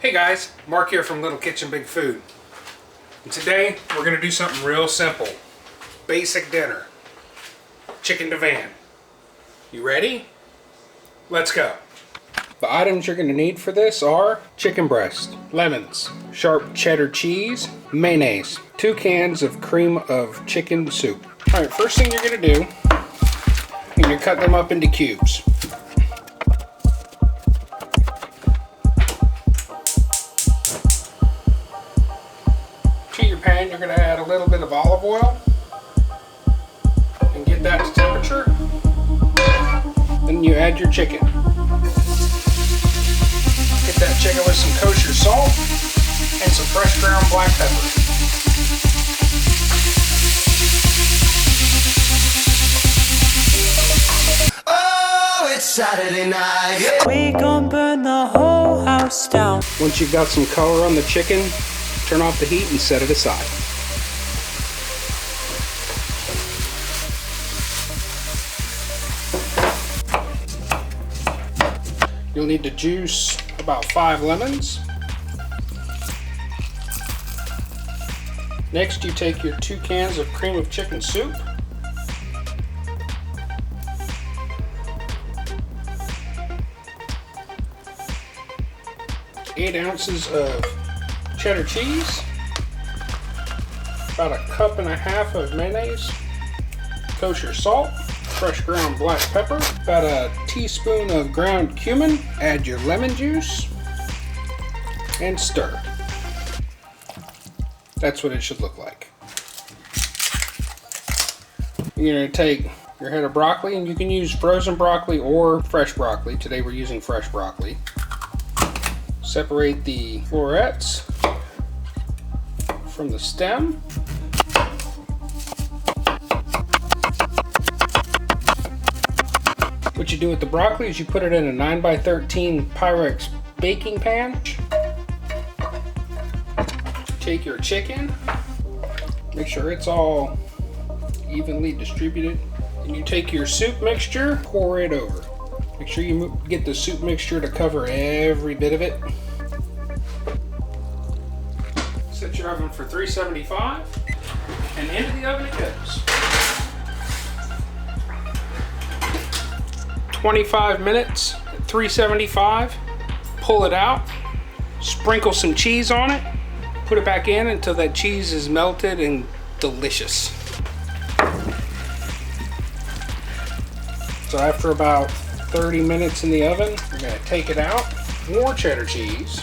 Hey guys, Mark here from Little Kitchen Big Food. And today we're going to do something real simple. Basic dinner. Chicken Divan. You ready? Let's go. The items you're going to need for this are chicken breast, lemons, sharp cheddar cheese, mayonnaise, 2 cans of cream of chicken soup. Alright, first thing you're going to do, you're going to cut them up into cubes. To your pan, you're going to add a little bit of olive oil and get that to temperature. Then you add your chicken. Get that chicken with some kosher salt and some fresh ground black pepper. Oh, it's Saturday night. We gon' burn the whole house down. Once you've got some color on the chicken, turn off the heat and set it aside. You'll need to juice about 5 lemons. Next, you take your 2 cans of cream of chicken soup. Eight ounces of cheddar cheese, about 1.5 cups of mayonnaise, kosher salt, fresh ground black pepper, about a teaspoon of ground cumin. Add your lemon juice and stir. That's what it should look like. You're going to take your head of broccoli, and you can use frozen broccoli or fresh broccoli. Today we're using fresh broccoli. Separate the florets from the stem. What you do with the broccoli is you put it in a 9x13 Pyrex baking pan. Take your chicken, make sure it's all evenly distributed, and you take your soup mixture, pour it over. Make sure you get the soup mixture to cover every bit of it. Set your oven for 375, and into the oven it goes. 25 minutes at 375. Pull it out, sprinkle some cheese on it, put it back in until that cheese is melted and delicious. So after about 30 minutes in the oven, we're going to take it out. More cheddar cheese,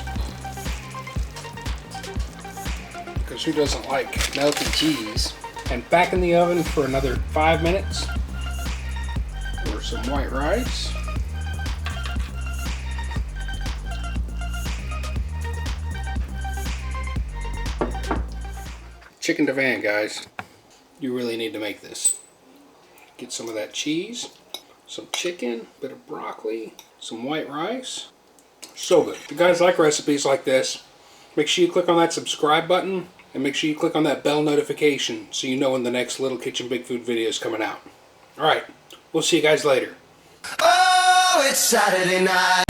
because who doesn't like melted cheese? And back in the oven for another 5 minutes. Pour some white rice. Chicken Divan, guys. You really need to make this. Get some of that cheese, some chicken, a bit of broccoli, some white rice. So good. If you guys like recipes like this, make sure you click on that subscribe button and make sure you click on that bell notification so you know when the next Little Kitchen Big Food video is coming out. Alright, we'll see you guys later. Oh, it's Saturday night.